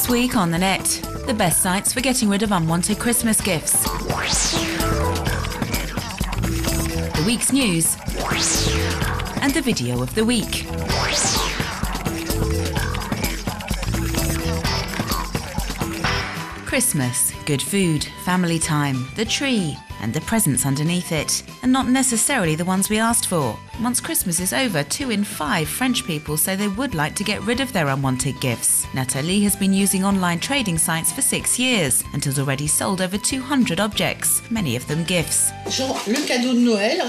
This week on the net, the best sites for getting rid of unwanted Christmas gifts. The week's news and the video of the week. Christmas, good food, family time, the tree, and the presents underneath it, and not necessarily the ones we asked for. Once Christmas is over, 2 in 5 French people say they would like to get rid of their unwanted gifts. Nathalie has been using online trading sites for 6 years and has already sold over 200 objects, many of them gifts.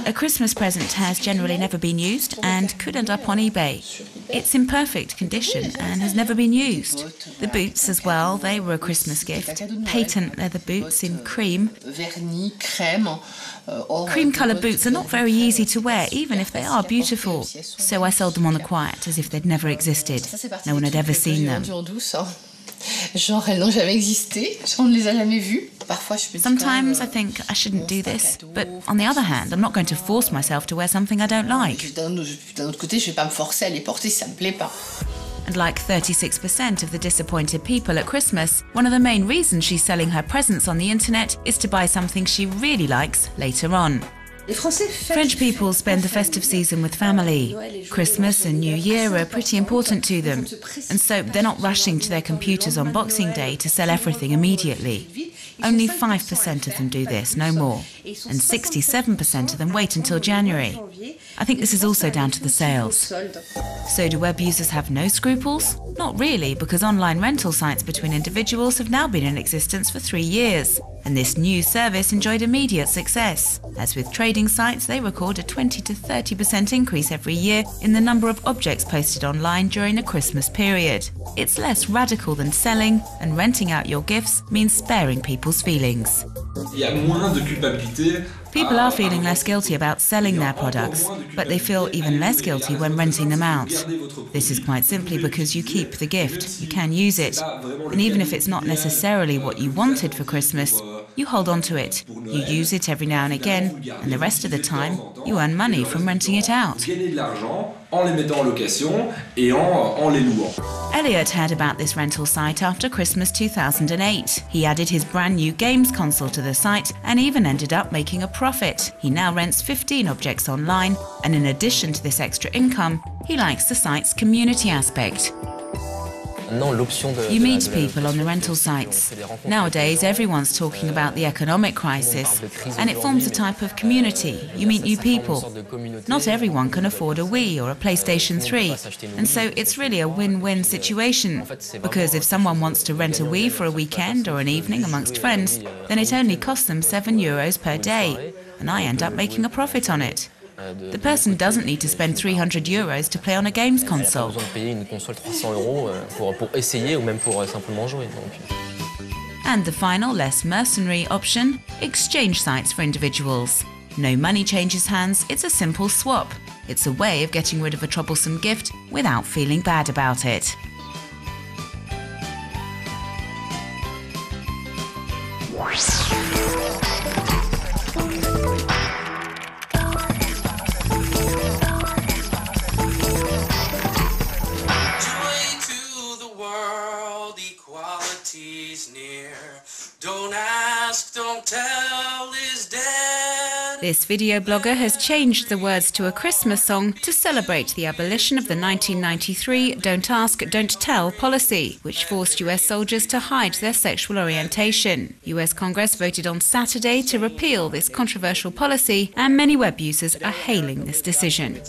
A Christmas present has generally never been used and could end up on eBay. It's in perfect condition and has never been used. The boots as well, they were a Christmas gift. Patent leather boots in cream. Cream-coloured boots are not very easy to wear, even if they are beautiful. So I sold them on the quiet, as if they'd never existed. No one had ever seen them. Sometimes I think I shouldn't do this, but on the other hand, I'm not going to force myself to wear something I don't like. And like 36% of the disappointed people at Christmas, one of the main reasons she's selling her presents on the internet is to buy something she really likes later on. French people spend the festive season with family. Christmas and New Year are pretty important to them, and so they're not rushing to their computers on Boxing Day to sell everything immediately. Only 5% of them do this, no more, and 67% of them wait until January. I think this is also down to the sales. So do web users have no scruples? Not really, because online rental sites between individuals have now been in existence for 3 years, and this new service enjoyed immediate success. As with trading sites, they record a 20 to 30% increase every year in the number of objects posted online during the Christmas period. It's less radical than selling, and renting out your gifts means sparing people's feelings. People are feeling less guilty about selling their products, but they feel even less guilty when renting them out. This is quite simply because you keep the gift, you can use it, and even if it's not necessarily what you wanted for Christmas, you hold on to it, you use it every now and again, and the rest of the time, you earn money from renting it out. Elliot heard about this rental site after Christmas 2008. He added his brand new games console to the site and even ended up making a profit. He now rents 15 objects online, and in addition to this extra income, he likes the site's community aspect. You meet people on the rental sites. Nowadays, everyone's talking about the economic crisis, and it forms a type of community. You meet new people. Not everyone can afford a Wii or a PlayStation 3, and so it's really a win-win situation, because if someone wants to rent a Wii for a weekend or an evening amongst friends, then it only costs them €7 per day, and I end up making a profit on it. The person doesn't need to spend €300 to play on a games console. And the final, less mercenary option, exchange sites for individuals. No money changes hands, it's a simple swap. It's a way of getting rid of a troublesome gift without feeling bad about it. Don't ask, don't tell is dead. This video blogger has changed the words to a Christmas song to celebrate the abolition of the 1993 Don't Ask, Don't Tell policy, which forced US soldiers to hide their sexual orientation. US Congress voted on Saturday to repeal this controversial policy, and many web users are hailing this decision.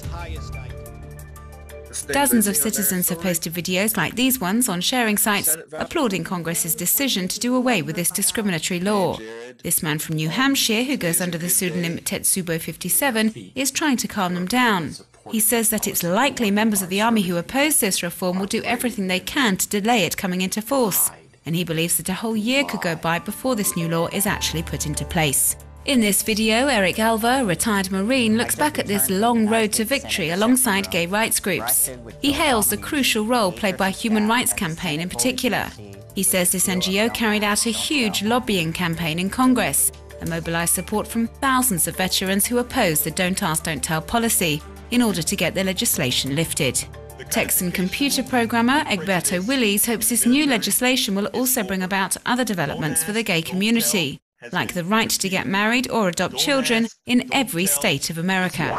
Dozens of citizens have posted videos like these ones on sharing sites, applauding Congress's decision to do away with this discriminatory law. This man from New Hampshire, who goes under the pseudonym Tetsubo57, is trying to calm them down. He says that it's likely members of the army who oppose this reform will do everything they can to delay it coming into force, and he believes that a whole year could go by before this new law is actually put into place. In this video, Eric Alva, a retired Marine, looks back at this long road to victory alongside gay rights groups. He hails the crucial role played by Human Rights Campaign in particular. He says this NGO carried out a huge lobbying campaign in Congress and mobilized support from thousands of veterans who oppose the Don't Ask, Don't Tell policy in order to get the legislation lifted. Texan computer programmer Egberto Willies hopes this new legislation will also bring about other developments for the gay community, like the right to get married or adopt children in every state of America.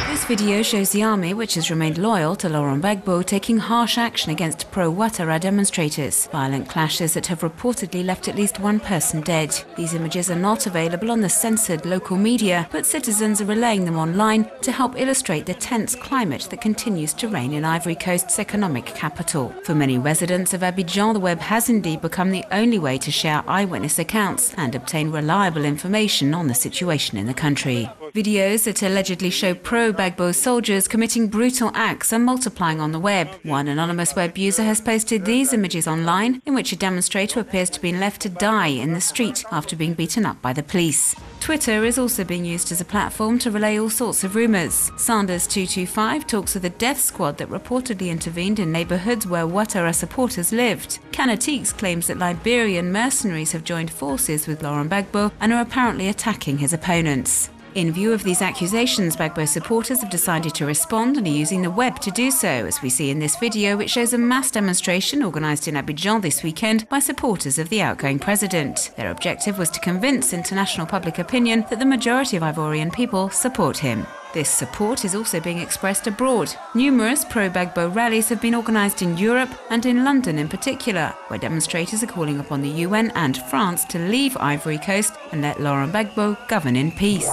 This video shows the army, which has remained loyal to Laurent Gbagbo, taking harsh action against pro-Ouattara demonstrators. Violent clashes that have reportedly left at least one person dead. These images are not available on the censored local media, but citizens are relaying them online to help illustrate the tense climate that continues to reign in Ivory Coast's economic capital. For many residents of Abidjan, the web has indeed become the only way to share eyewitness accounts and obtain reliable information on the situation in the country. Videos that allegedly show pro-Gbagbo soldiers committing brutal acts are multiplying on the web. One anonymous web user has posted these images online, in which a demonstrator appears to have been left to die in the street after being beaten up by the police. Twitter is also being used as a platform to relay all sorts of rumours. Sanders225 talks of the death squad that reportedly intervened in neighbourhoods where Ouattara supporters lived. Canatiques claims that Liberian mercenaries have joined forces with Laurent Gbagbo and are apparently attacking his opponents. In view of these accusations, Gbagbo supporters have decided to respond and are using the web to do so, as we see in this video, which shows a mass demonstration organised in Abidjan this weekend by supporters of the outgoing president. Their objective was to convince international public opinion that the majority of Ivorian people support him. This support is also being expressed abroad. Numerous pro-Gbagbo rallies have been organised in Europe and in London in particular, where demonstrators are calling upon the UN and France to leave Ivory Coast and let Laurent Gbagbo govern in peace.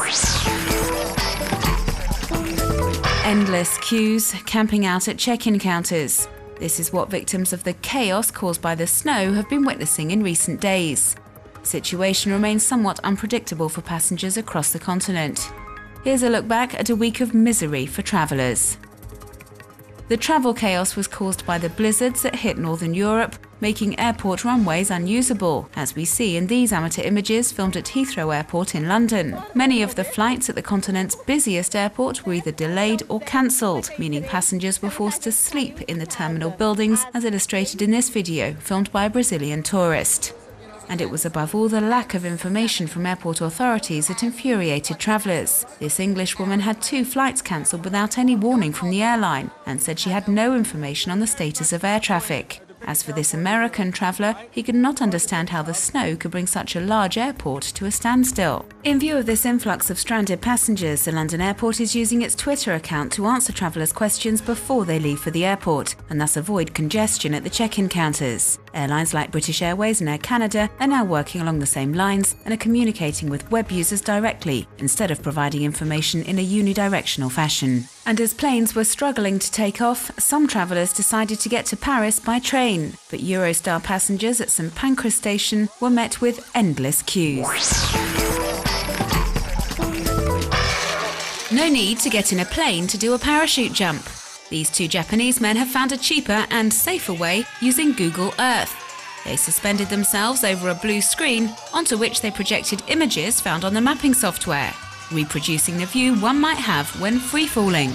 Endless queues, camping out at check-in counters. This is what victims of the chaos caused by the snow have been witnessing in recent days. The situation remains somewhat unpredictable for passengers across the continent. Here's a look back at a week of misery for travellers. The travel chaos was caused by the blizzards that hit northern Europe, making airport runways unusable, as we see in these amateur images filmed at Heathrow Airport in London. Many of the flights at the continent's busiest airport were either delayed or cancelled, meaning passengers were forced to sleep in the terminal buildings, as illustrated in this video filmed by a Brazilian tourist. And it was above all the lack of information from airport authorities that infuriated travellers. This English woman had 2 flights cancelled without any warning from the airline and said she had no information on the status of air traffic. As for this American traveller, he could not understand how the snow could bring such a large airport to a standstill. In view of this influx of stranded passengers, the London airport is using its Twitter account to answer travellers' questions before they leave for the airport, and thus avoid congestion at the check-in counters. Airlines like British Airways and Air Canada are now working along the same lines and are communicating with web users directly, instead of providing information in a unidirectional fashion. And as planes were struggling to take off, some travellers decided to get to Paris by train, but Eurostar passengers at St Pancras station were met with endless queues. No need to get in a plane to do a parachute jump. These 2 Japanese men have found a cheaper and safer way using Google Earth. They suspended themselves over a blue screen onto which they projected images found on the mapping software, reproducing the view one might have when free-falling.